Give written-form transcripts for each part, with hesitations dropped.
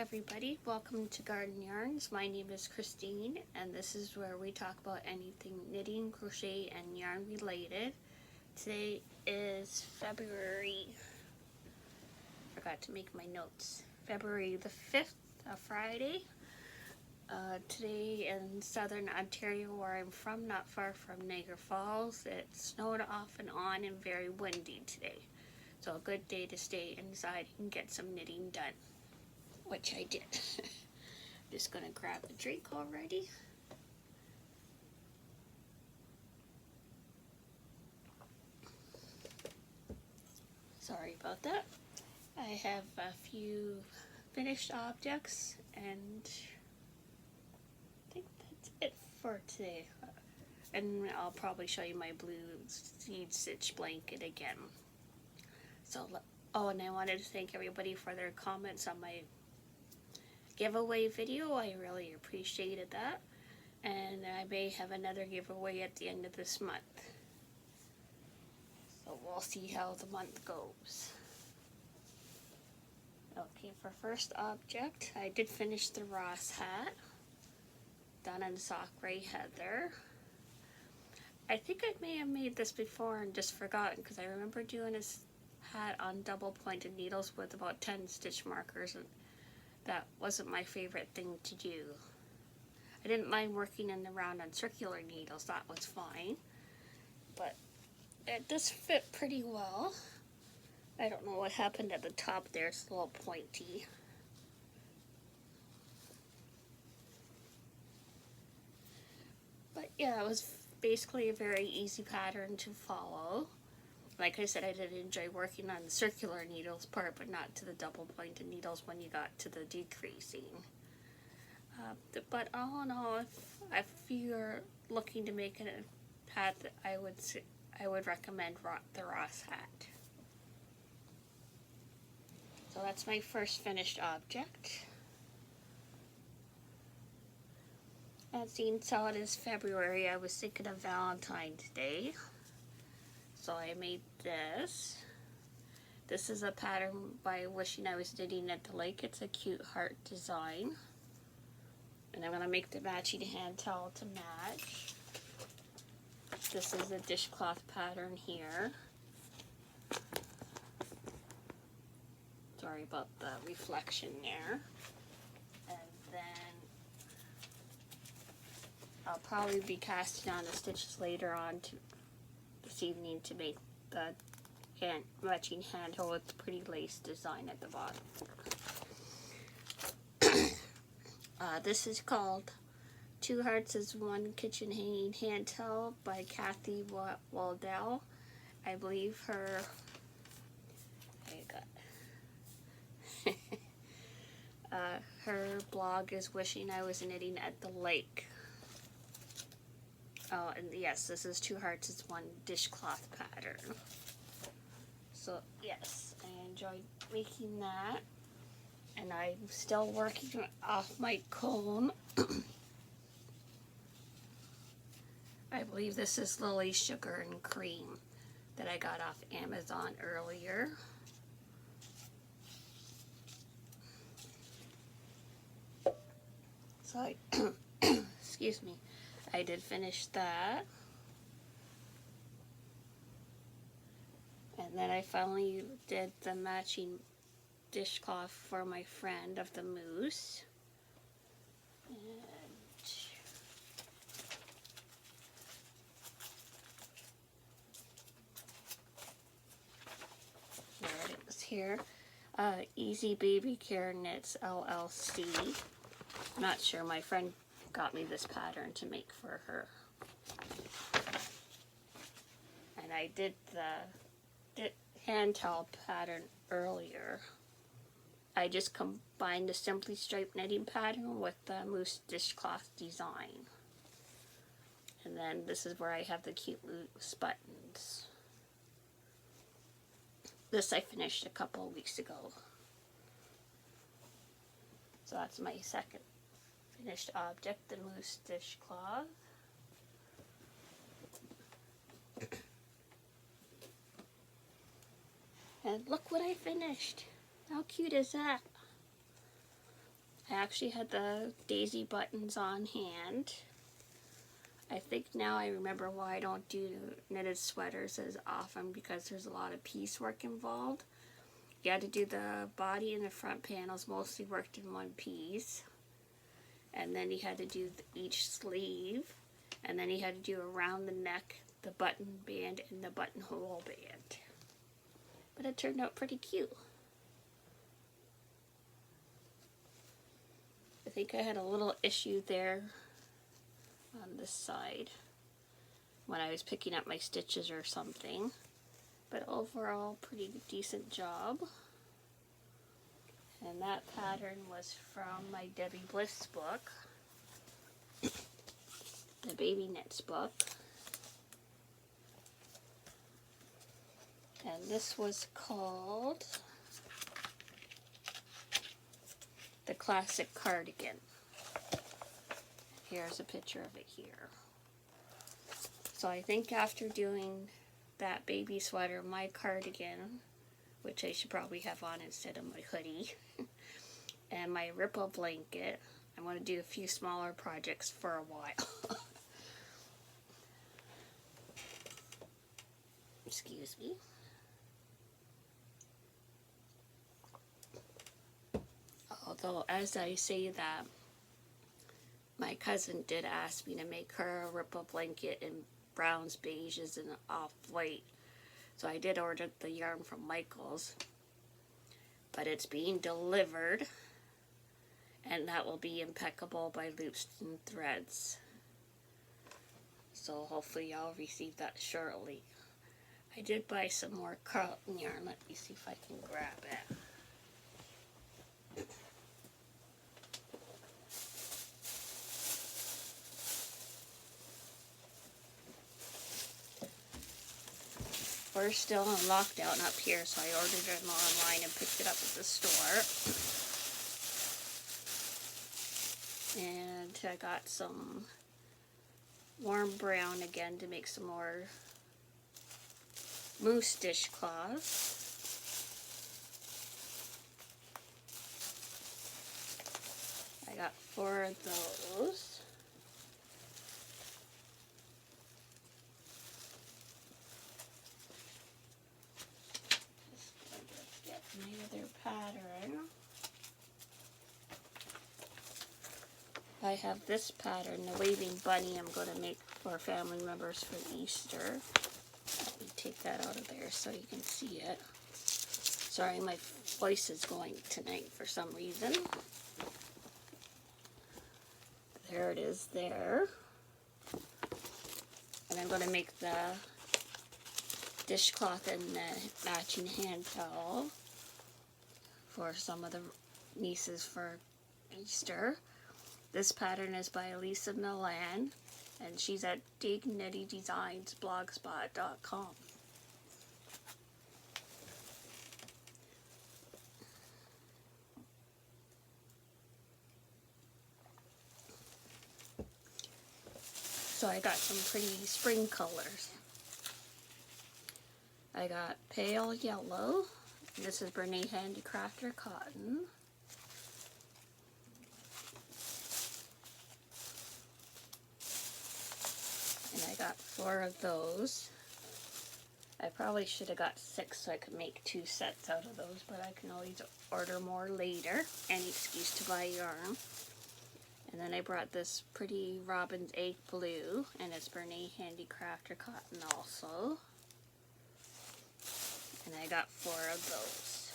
everybody, welcome to Garden Yarns. My name is Christine and this is where we talk about anything knitting, crochet, and yarn related. Today is forgot to make my notes, February the 5th, a Friday. Today in southern Ontario where I'm from, not far from Niagara Falls, it snowed off and on and very windy today. So a good day to stay inside and get some knitting done, which I did. Just gonna grab a drink already. Sorry about that. I have a few finished objects and I think that's it for today. And I'll probably show you my blue seed stitch blanket again. So, oh, and I wanted to thank everybody for their comments on my giveaway video. I really appreciated that. And I may have another giveaway at the end of this month. So we'll see how the month goes. Okay, for first object, I did finish the Ross hat. Done in sock gray heather. I think I may have made this before and just forgotten because I remember doing this hat on double pointed needles with about 10 stitch markers, and that wasn't my favorite thing to do. I didn't mind working in the round on circular needles, that was fine, but it does fit pretty well. I don't know what happened at the top there, it's a little pointy. But yeah, it was basically a very easy pattern to follow. Like I said, I did enjoy working on the circular needles part, but not to the double pointed needles when you got to the decreasing. But all in all, if you're looking to make a hat, I would recommend the Ross hat. So that's my first finished object. And seeing how it is February, I was thinking of Valentine's Day. So I made this. This is a pattern by Wishing I Was Knitting at the Lake. It's a cute heart design. And I'm going to make the matching hand towel to match. This is a dishcloth pattern here. Sorry about the reflection there. And then I'll probably be casting on the stitches later on this evening to make the matching handle with the pretty lace design at the bottom. This is called Two Hearts is One Kitchen Hanging Hand Towel by Kathy Waldell. I believe her, her blog is Wishing I Was Knitting at the Lake. Oh, and yes, this is Two Hearts is One Dishcloth pattern. So yes, I enjoyed making that. And I'm still working off my cone. I believe this is Lily Sugar and Cream that I got off Amazon earlier. So excuse me, I did finish that. And then I finally did the matching dishcloth for my friend of the moose. And there it is here. Easy Baby Care Knits LLC. I'm not sure, my friend got me this pattern to make for her. And I did the hand towel pattern earlier. I just combined the Simply Striped knitting pattern with the moose dishcloth design. And then this is where I have the cute loose buttons. This I finished a couple of weeks ago. So that's my second finished object, the moose dishcloth. And look what I finished. How cute is that? I actually had the daisy buttons on hand. I think now I remember why I don't do knitted sweaters as often, because there's a lot of piecework involved. You had to do the body and the front panels mostly worked in one piece. And then you had to do each sleeve. And then you had to do around the neck, the button band, and the buttonhole band. But it turned out pretty cute. I think I had a little issue there on this side when I was picking up my stitches or something. But overall, pretty decent job. And that pattern was from my Debbie Bliss book, the Baby Knits book. And this was called the Classic Cardigan. Here's a picture of it here. So I think after doing that baby sweater, my cardigan, which I should probably have on instead of my hoodie, and my ripple blanket, I want to do a few smaller projects for a while. Excuse me. Although, as I say that, my cousin did ask me to make her a ripple blanket in browns, beiges, and off-white. So I did order the yarn from Michael's. But it's being delivered. And that will be impeccable by Loops and Threads. So hopefully I'll receive that shortly. I did buy some more cotton yarn. Let me see if I can grab it. We're still in lockdown up here, so I ordered it online and picked it up at the store. And I got some warm brown again to make some more mousse dishcloth. I got 4 of those. My other pattern. I have this pattern, the waving bunny, I'm going to make for family members for Easter. Let me take that out of there so you can see it. Sorry, my voice is going tonight for some reason. There it is there. And I'm going to make the dishcloth and the matching hand towel for some of the nieces for Easter. This pattern is by Elisa Milan, and she's at dignitydesignsblogspot.com. So I got some pretty spring colors. I got pale yellow. This is Bernay Handicrafter cotton. And I got 4 of those. I probably should have got 6 so I could make 2 sets out of those, but I can always order more later. Any excuse to buy yarn. And then I brought this pretty Robin's Egg Blue, and it's Bernay Handicrafter cotton also. And I got 4 of those.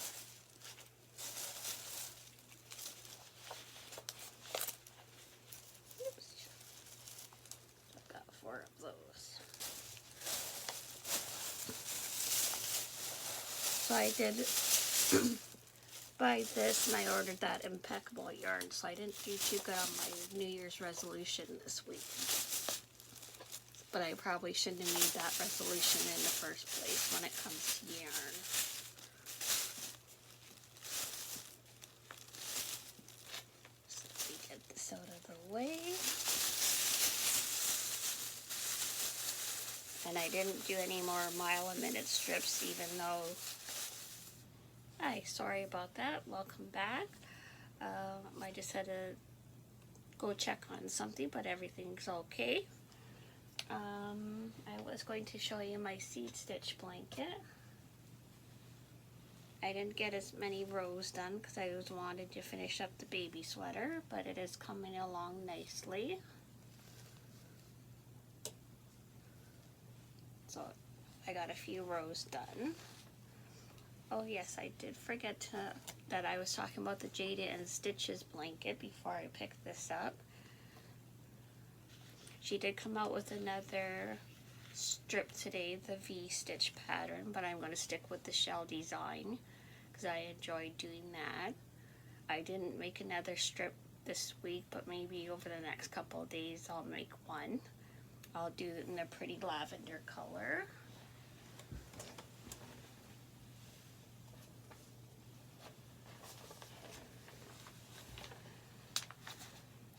Oops. I got 4 of those. So I did buy this, and I ordered that impeccable yarn, so I didn't do too good on my New Year's resolution this week. But I probably shouldn't have made that resolution in the first place when it comes to yarn. So let me get this out of the way. And I didn't do any more mile-a-minute strips, even though... Hi, sorry about that. Welcome back. I just had to go check on something, but everything's okay. I was going to show you my seed stitch blanket. I didn't get as many rows done because I was wanted to finish up the baby sweater, but it is coming along nicely. So I got a few rows done. Oh yes, I did forget that I was talking about the Jada and Stitches blanket before I picked this up. She did come out with another strip today, the V-stitch pattern, but I'm going to stick with the shell design because I enjoyed doing that. I didn't make another strip this week, but maybe over the next couple of days I'll make one. I'll do it in a pretty lavender color.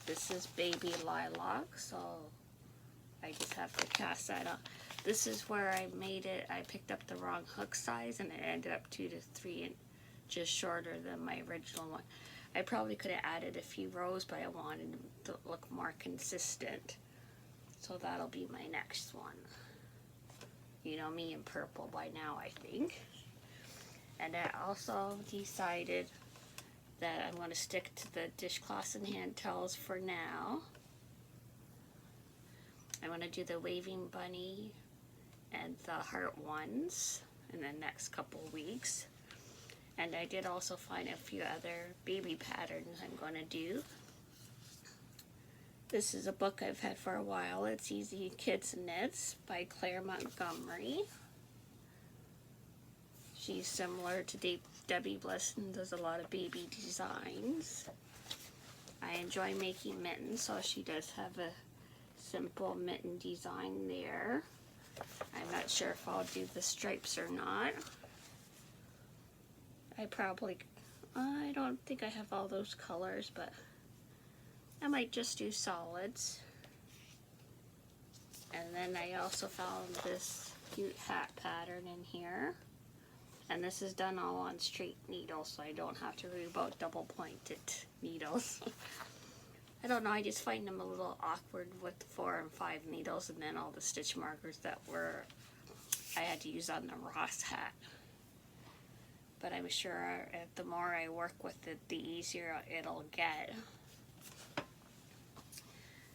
This is baby Lilac, so I just have to cast that up. This is where I made it. I picked up the wrong hook size and it ended up 2 to 3 inches shorter than my original one. I probably could have added a few rows, but I wanted it to look more consistent. So that'll be my next one. You know me in purple by now, I think. And I also decided that I'm going to stick to the dishcloths and hand towels for now. I'm going to do the waving bunny and the heart ones in the next couple weeks. And I did also find a few other baby patterns I'm going to do. This is a book I've had for a while. It's Easy Kids Knits by Claire Montgomery. She's similar to Debbie Bliss and does a lot of baby designs. I enjoy making mittens, so she does have a simple mitten design there. I'm not sure if I'll do the stripes or not. I don't think I have all those colors, but I might just do solids. And then I also found this cute hat pattern in here. And this is done all on straight needles, so I don't have to worry about double pointed needles. I don't know, I just find them a little awkward with 4 and 5 needles and then all the stitch markers that I had to use on the Ross hat. But I'm sure the more I work with it, the easier it'll get.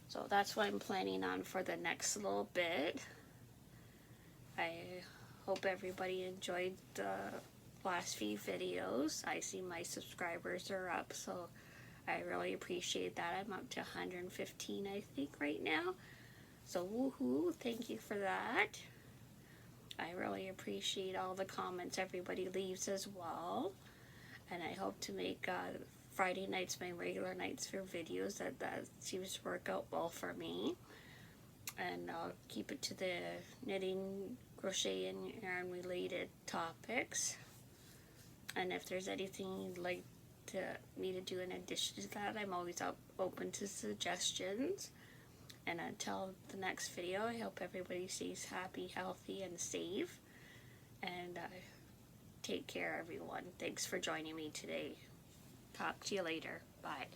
So that's what I'm planning on for the next little bit. I hope everybody enjoyed the last few videos. I see my subscribers are up, so I really appreciate that. I'm up to 115, I think, right now. So woohoo, thank you for that. I really appreciate all the comments everybody leaves as well. And I hope to make Friday nights my regular nights for videos. That seems to work out well for me. And I'll keep it to the knitting, crochet, and yarn related topics. And if there's anything you'd like me to do in addition to that, I'm always open to suggestions. And until the next video, I hope everybody stays happy, healthy, and safe. And take care, everyone. Thanks for joining me today. Talk to you later. Bye.